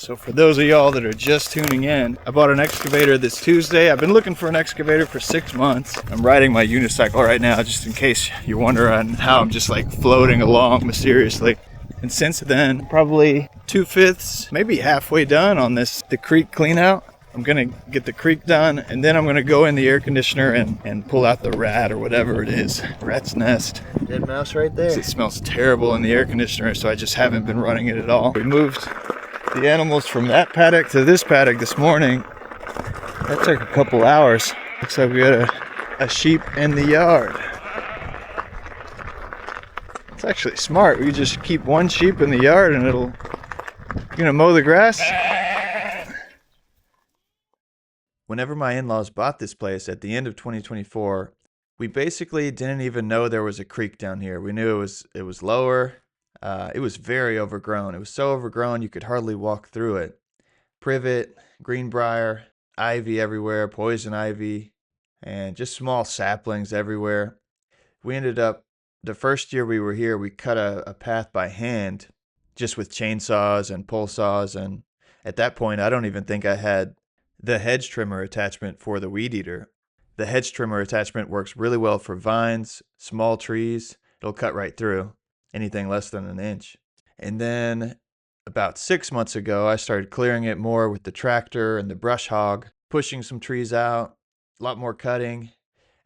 So for those of y'all that are just tuning in, I bought an excavator this Tuesday. I've been looking for an excavator for 6 months. I'm riding my unicycle right now, just in case you're wondering how I'm just like floating along mysteriously. And since then, probably 2/5, maybe halfway done on the creek clean out. I'm gonna get the creek done, and then I'm gonna go in the air conditioner and pull out the rat or whatever it is. Rat's nest. Dead mouse right there. It smells terrible in the air conditioner, so I just haven't been running it at all. We moved the animals from that paddock to this paddock this morning. That took a couple hours. Looks like we got a sheep in the yard. It's actually smart. We just keep one sheep in the yard and it'll, mow the grass. Whenever my in-laws bought this place at the end of 2024, we basically didn't even know there was a creek down here. We knew it was lower. It was very overgrown. It was so overgrown you could hardly walk through it. Privet, greenbrier, ivy everywhere, poison ivy, and just small saplings everywhere. We ended up, the first year we were here, we cut a path by hand, just with chainsaws and pole saws. And at that point, I don't even think I had the hedge trimmer attachment for the weed eater. The hedge trimmer attachment works really well for vines, small trees. It'll cut right through anything less than an inch. And then about 6 months ago, I started clearing it more with the tractor and the brush hog, pushing some trees out, a lot more cutting,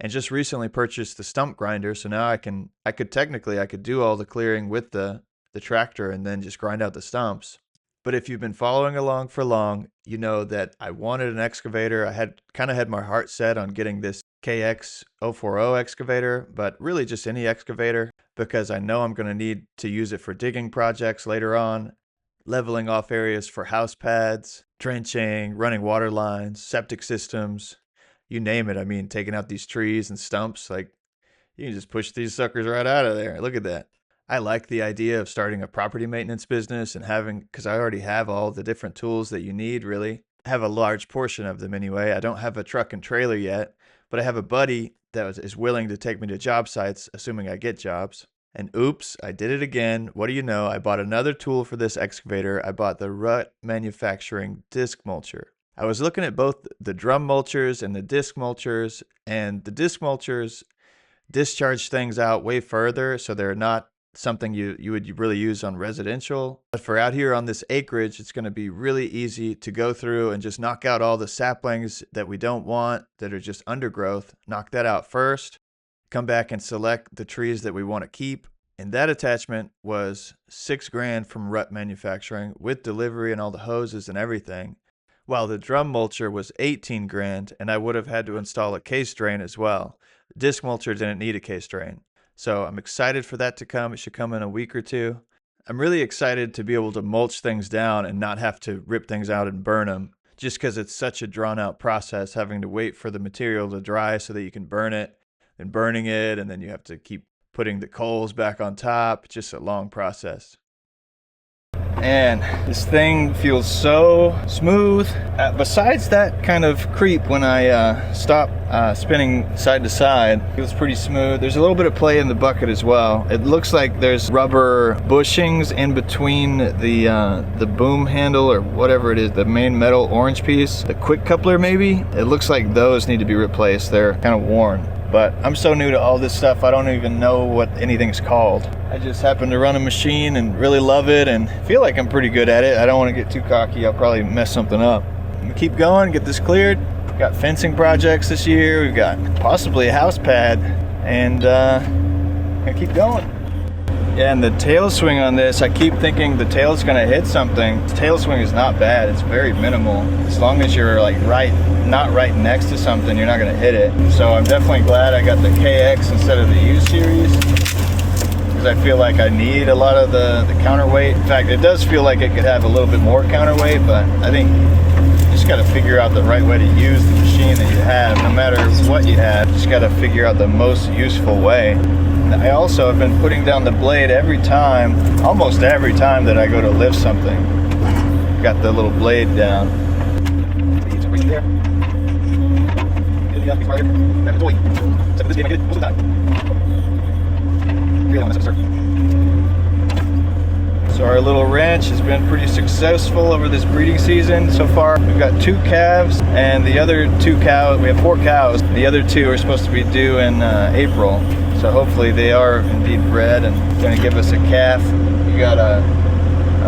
and just recently purchased the stump grinder. So now I could do all the clearing with the tractor and then just grind out the stumps. But if you've been following along for long, you know that I wanted an excavator. I had my heart set on getting this KX040 excavator, but really just any excavator, because I know I'm going to need to use it for digging projects later on, leveling off areas for house pads, trenching, running water lines, septic systems, you name it. I mean, taking out these trees and stumps, like you can just push these suckers right out of there. Look at that. I like the idea of starting a property maintenance business and because I already have all the different tools that you need, really. I have a large portion of them anyway. I don't have a truck and trailer yet, but I have a buddy that is willing to take me to job sites, assuming I get jobs. And oops, I did it again. What do you know? I bought another tool for this excavator. I bought the Rut Manufacturing disc mulcher. I was looking at both the drum mulchers and the disc mulchers, and the disc mulchers discharge things out way further, so they're not something you would really use on residential. But for out here on this acreage, it's going to be really easy to go through and just knock out all the saplings that we don't want, that are just undergrowth. Knock that out first, come back and select the trees that we want to keep. And that attachment was $6,000 from Rut Manufacturing with delivery and all the hoses and everything, while the drum mulcher was $18,000, and I would have had to install a case drain as well. The disc mulcher didn't need a case drain. So I'm excited for that to come. It should come in a week or two. I'm really excited to be able to mulch things down and not have to rip things out and burn them, just because it's such a drawn out process, having to wait for the material to dry so that you can burn it, and burning it, and then you have to keep putting the coals back on top. It's just a long process. And this thing feels so smooth. Besides that kind of creep when I stop spinning side to side, it feels pretty smooth. There's a little bit of play in the bucket as well. It looks like there's rubber bushings in between the boom handle or whatever it is, the main metal orange piece, the quick coupler maybe. It looks like those need to be replaced. They're kind of worn. But I'm so new to all this stuff, I don't even know what anything's called. I just happen to run a machine and really love it and feel like I'm pretty good at it. I don't want to get too cocky. I'll probably mess something up. I'm gonna keep going, get this cleared. We've got fencing projects this year. We've got possibly a house pad, and gonna keep going. Yeah, and the tail swing on this, I keep thinking the tail's gonna hit something. The tail swing is not bad, it's very minimal. As long as you're like not right next to something, you're not gonna hit it. So I'm definitely glad I got the KX instead of the U series, because I feel like I need a lot of the counterweight. In fact, it does feel like it could have a little bit more counterweight, but I think you just gotta figure out the right way to use the machine that you have. No matter what you have, you just gotta figure out the most useful way. I also have been putting down the blade almost every time that I go to lift something. Got the little blade down. So our little ranch has been pretty successful over this breeding season so far. We've got 2 calves, and the other 2 cows, we have 4 cows. The other 2 are supposed to be due in April. So hopefully they are indeed bred and gonna give us a calf. We got a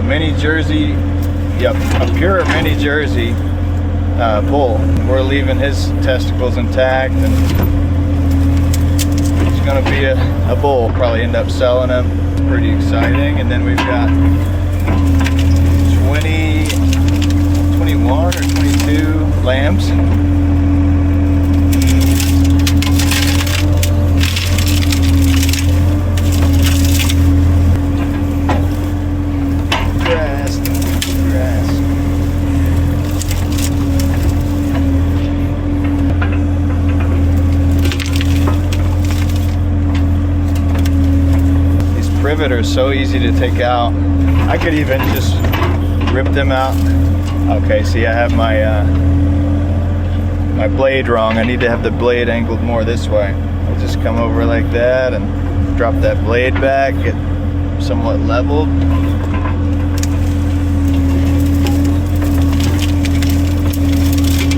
mini Jersey, a pure mini Jersey bull. We're leaving his testicles intact, and he's gonna be a bull. Probably end up selling him. Pretty exciting. And then we've got 21 or 22 lambs. Grass. Privet are so easy to take out. I could even just rip them out. Okay, see, I have my my blade wrong. I need to have the blade angled more this way. I'll just come over like that and drop that blade back, get somewhat leveled.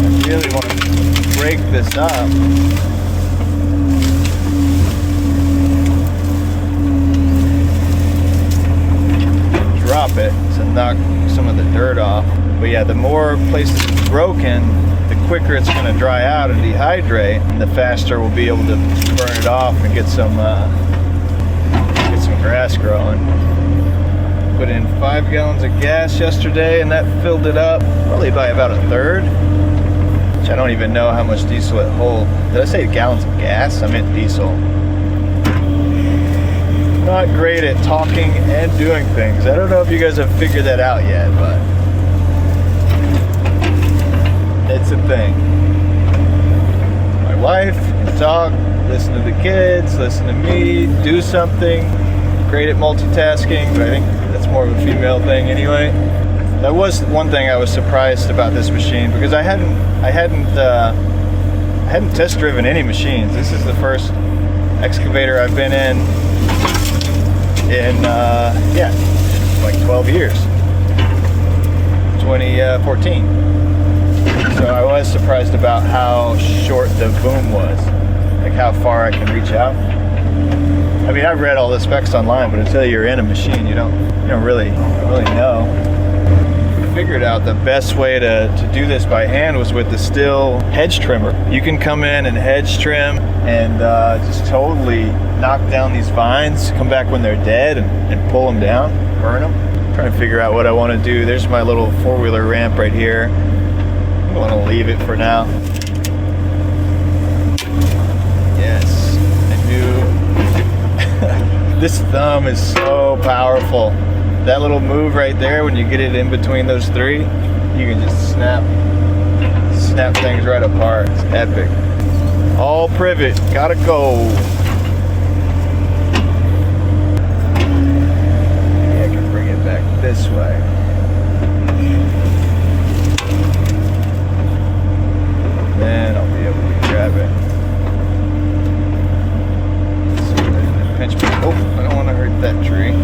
I really want to break this up. Drop it to knock some of the dirt off. But yeah, the more places it's broken, the quicker it's going to dry out and dehydrate, and the faster we'll be able to burn it off and get some grass growing. Put in 5 gallons of gas yesterday, and that filled it up probably by about 1/3, which I don't even know how much diesel it holds. Did I say gallons of gas? I meant diesel. Not great at talking and doing things. I don't know if you guys have figured that out yet, but it's a thing. My wife can talk, listen to the kids, listen to me, do something. Great at multitasking, but I think that's more of a female thing anyway. That was one thing I was surprised about this machine, because I hadn't test driven any machines. This is the first excavator I've been in yeah, like 12 years. 2014. So I was surprised about how short the boom was, like how far I can reach out. I mean, I've read all the specs online, but until you're in a machine, you don't really know. We figured out the best way to do this by hand was with the Stihl hedge trimmer. You can come in and hedge trim and just totally knock down these vines, come back when they're dead and pull them down, burn them. I'm trying to figure out what I want to do. There's my little 4-wheeler ramp right here. I want to leave it for now. Yes, I knew. This thumb is so powerful. That little move right there, when you get it in between those 3, you can just snap things right apart. It's epic. All privet, gotta go. Yeah, I can bring it back this way. Then I'll be able to grab it. Let's see, pinch me. Oh, I don't want to hurt that tree.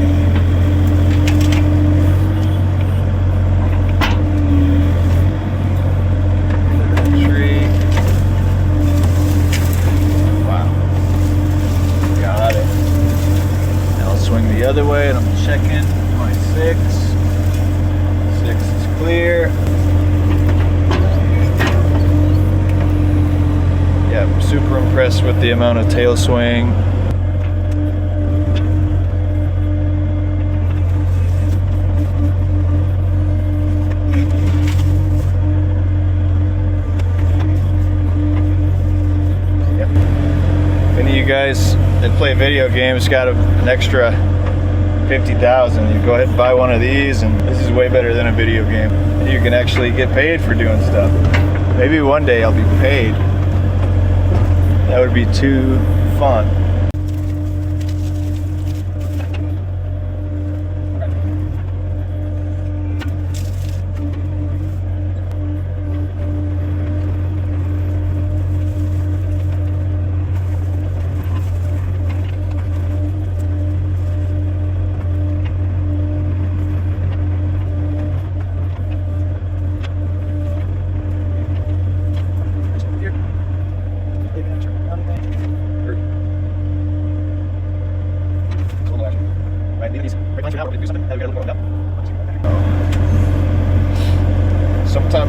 The other way, and I'm checking my 6. 6 is clear. Yeah, I'm super impressed with the amount of tail swing. Yep. If any of you guys that play video games got an extra 50,000, you go ahead and buy one of these, and this is way better than a video game. And you can actually get paid for doing stuff. Maybe one day I'll be paid. That would be too fun.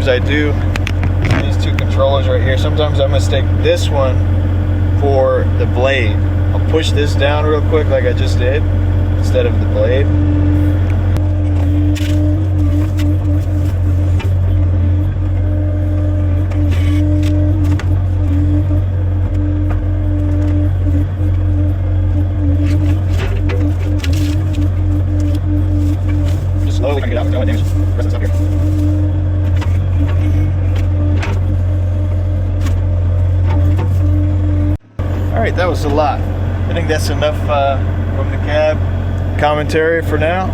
sometimes I do these two controllers right here. Sometimes I mistake this one for the blade. I'll push this down real quick like I just did instead of the blade. Just slowly crank it out, don't damage the rest of the stuff here. Alright, that was a lot. I think that's enough from the cab commentary for now.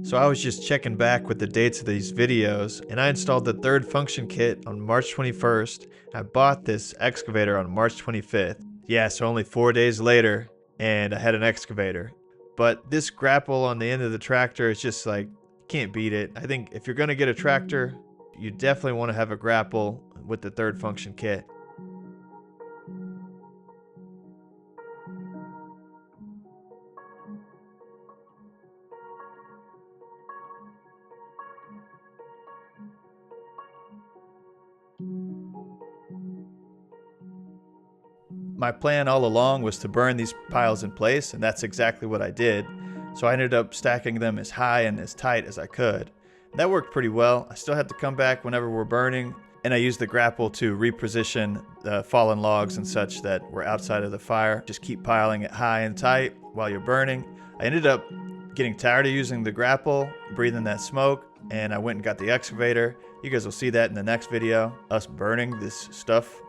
So I was just checking back with the dates of these videos, and I installed the third function kit on March 21st. I bought this excavator on March 25th. Yeah, so only 4 days later, and I had an excavator. But this grapple on the end of the tractor is just like, can't beat it. I think if you're gonna get a tractor, you definitely want to have a grapple with the third function kit. My plan all along was to burn these piles in place, and that's exactly what I did. So I ended up stacking them as high and as tight as I could. That worked pretty well. I still had to come back whenever we're burning, and I used the grapple to reposition the fallen logs and such that were outside of the fire. Just keep piling it high and tight while you're burning. I ended up getting tired of using the grapple, breathing that smoke, and I went and got the excavator. You guys will see that in the next video, us burning this stuff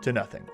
to nothing.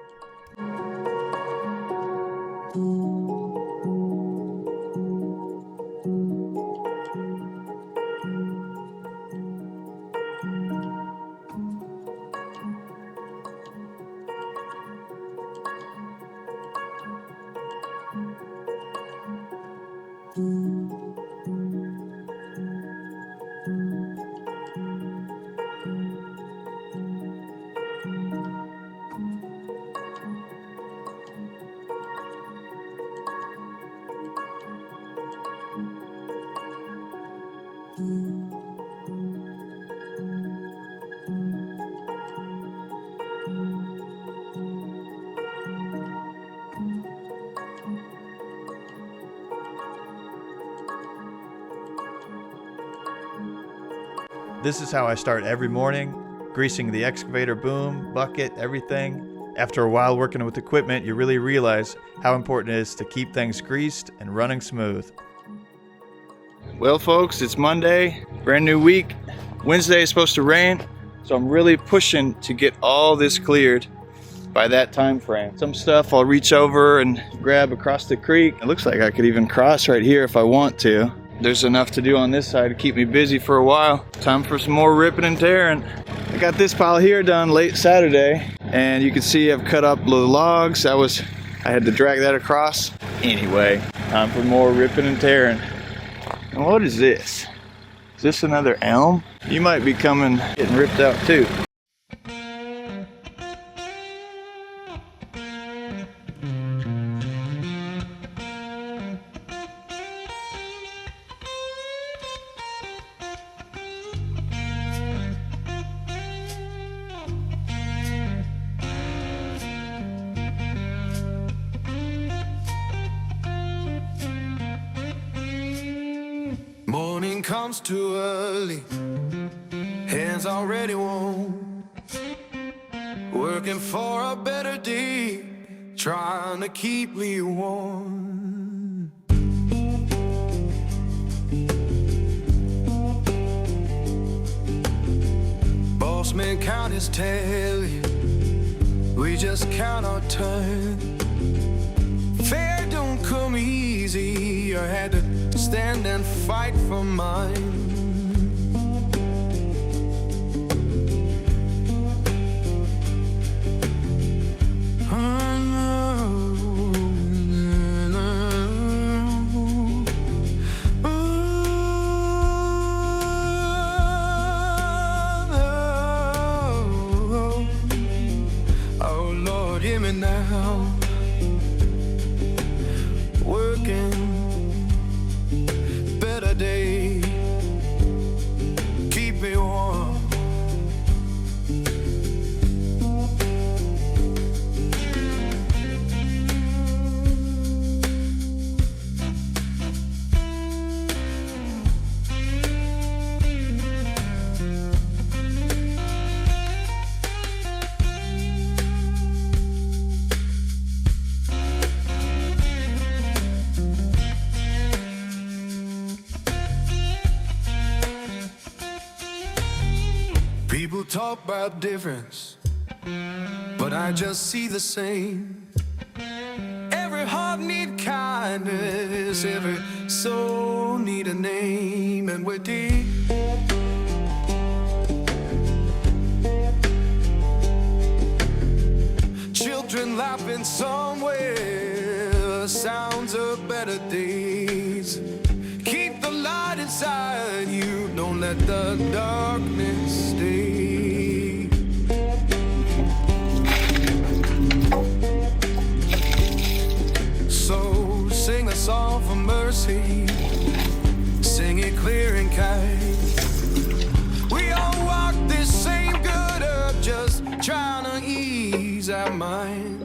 This is how I start every morning, greasing the excavator boom, bucket, everything. After a while working with equipment, you really realize how important it is to keep things greased and running smooth. Well folks, it's Monday, brand new week. Wednesday is supposed to rain, so I'm really pushing to get all this cleared by that time frame. Some stuff I'll reach over and grab across the creek. It looks like I could even cross right here if I want to. There's enough to do on this side to keep me busy for a while. Time for some more ripping and tearing. I got this pile here done late Saturday, and you can see I've cut up the logs. I had to drag that across. Anyway, time for more ripping and tearing. And what is this? Is this another elm? You might be getting ripped out too. Morning comes too early, hands already warm, working for a better day, trying to keep me warm. Boss man count his tally, we just count our turn. Fair don't come easy, I had to stand and fight for mine. talk about difference, but I just see the same. Every heart need kindness, every soul need a name, and we're deep. Children laughing somewhere, sounds of better days. Keep the light inside you, don't let the darkness stay. So sing a song for mercy, sing it clear and kind. We all walk this same good earth, just trying to ease our mind.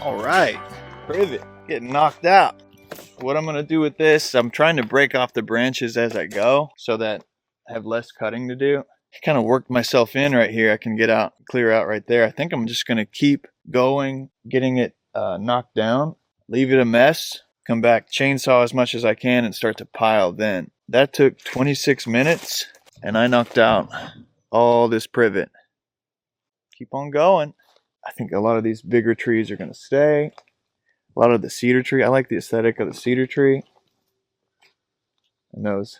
All right, privet getting knocked out. What I'm gonna do with this, I'm trying to break off the branches as I go so that I have less cutting to do. I kind of worked myself in right here. I can get out, clear out right there. I think I'm just gonna keep going, getting it knocked down, leave it a mess, come back, chainsaw as much as I can, and start to pile then. That took 26 minutes, and I knocked out all this privet. Keep on going. I think a lot of these bigger trees are gonna stay. A lot of the cedar tree. I like the aesthetic of the cedar tree. And those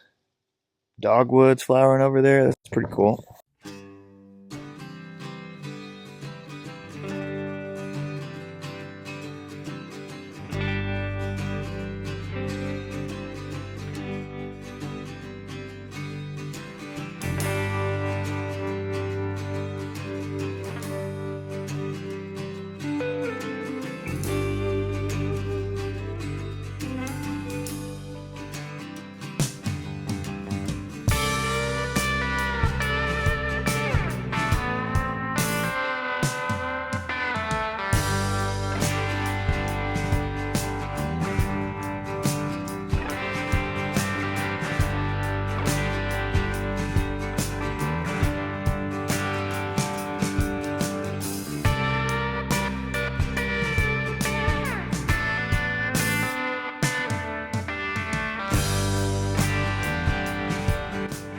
dogwoods flowering over there. That's pretty cool.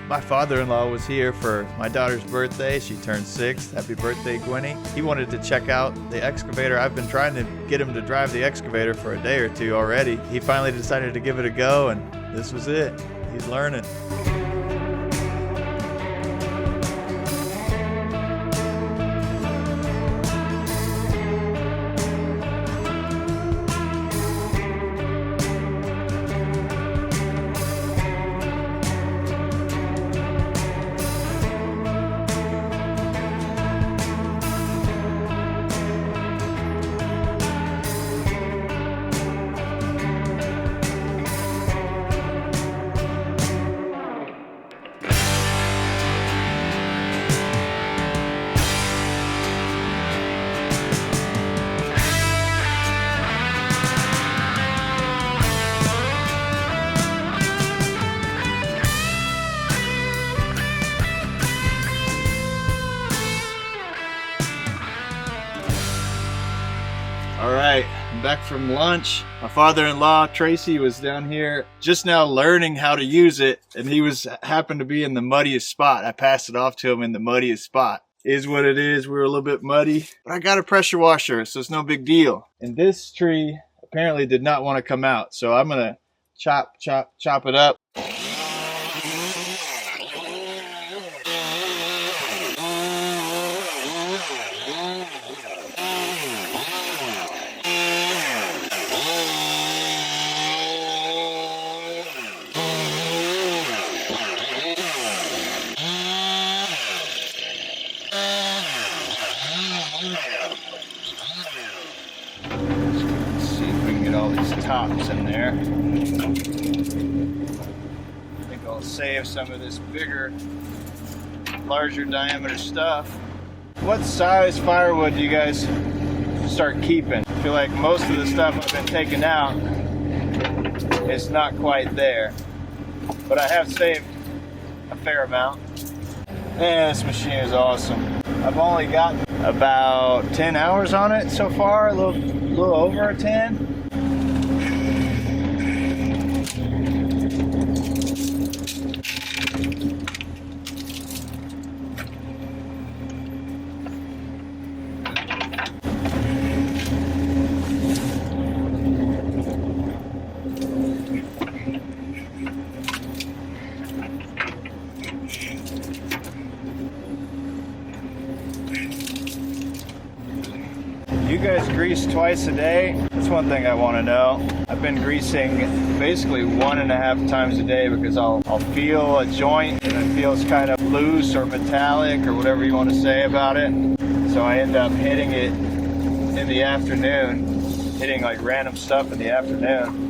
My father-in-law was here for my daughter's birthday. She turned 6. Happy birthday, Gwenny. He wanted to check out the excavator. I've been trying to get him to drive the excavator for a day or two already. He finally decided to give it a go, and this was it. He's learning. All right, I'm back from lunch. My father-in-law, Tracy, was down here just now learning how to use it, and he happened to be in the muddiest spot. I passed it off to him in the muddiest spot. Is what it is. We were a little bit muddy, but I got a pressure washer, so it's no big deal. And this tree apparently did not want to come out, so I'm gonna chop it up. See if we can get all these tops in there. I think I'll save some of this bigger, larger diameter stuff. What size firewood do you guys start keeping? I feel like most of the stuff I've been taking out is not quite there, but I have saved a fair amount. Man, this machine is awesome. I've only gotten about 10 hours on it so far, a little over 10. You guys grease twice a day? That's one thing I want to know. I've been greasing basically 1.5 times a day because I'll feel a joint and it feels kind of loose or metallic or whatever you want to say about it. So I end up hitting it in the afternoon, hitting like random stuff in the afternoon.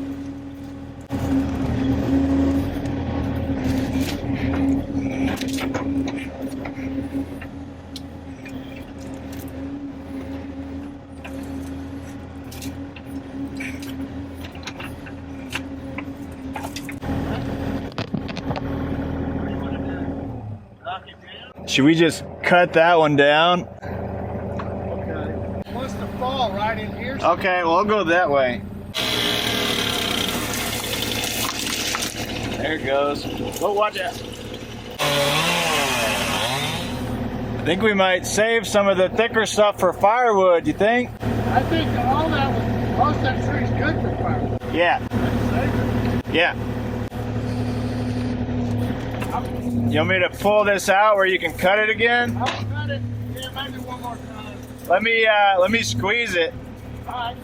Should we just cut that one down? Okay. Wants to fall right in here. Okay, well, I'll go that way. There it goes. Oh, watch out. I think we might save some of the thicker stuff for firewood, you think? I think all that was, most of that tree's good for firewood. Yeah. Yeah. You want me to pull this out where you can cut it again? I'll cut it. Yeah, maybe one more time. Let me squeeze it. All right.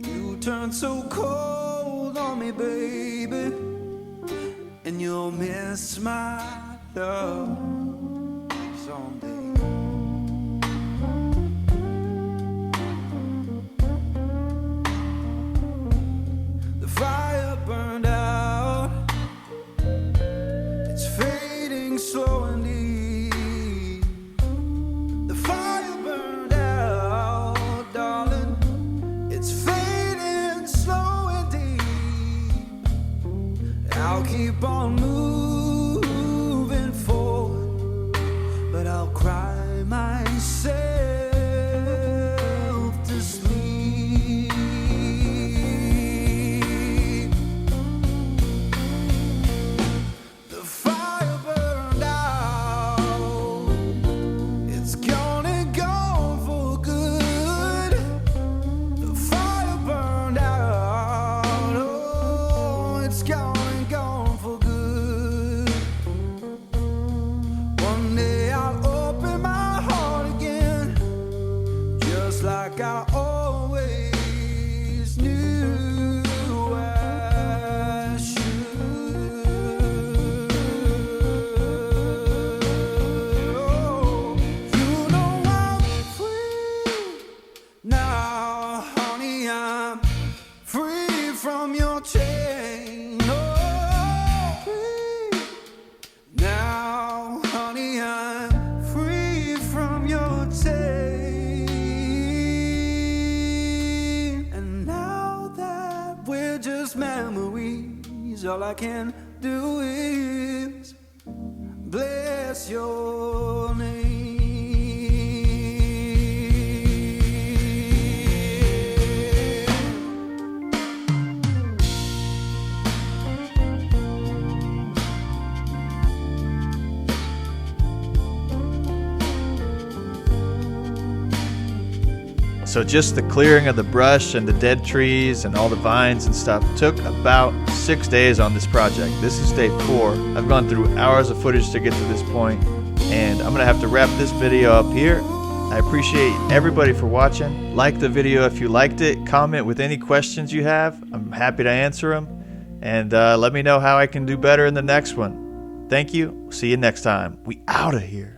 You turn so cold on me, baby, and you'll miss my love someday. The fire burned out, it's fading slow and deep. The fire burned out, darling, it's fading slow and deep. I'll keep on moving forward, but I'll cry myself to sleep. The fire burned out, it's gone and gone for good. The fire burned out, oh, it's gone and gone for good. One day I'll open my heart again, just like I always knew I should. Oh, you know I'm free now, honey, I'm free from your chain. Oh, free now, honey, I'm free from your chain. And now that we're just memories, all I can do is bless your name. So just the clearing of the brush and the dead trees and all the vines and stuff took about 6 days on this project. This is day 4. I've gone through hours of footage to get to this point, and I'm gonna have to wrap this video up here. I appreciate everybody for watching. Like the video if you liked it. Comment with any questions you have. I'm happy to answer them. And let me know how I can do better in the next one. Thank you. See you next time. We out of here.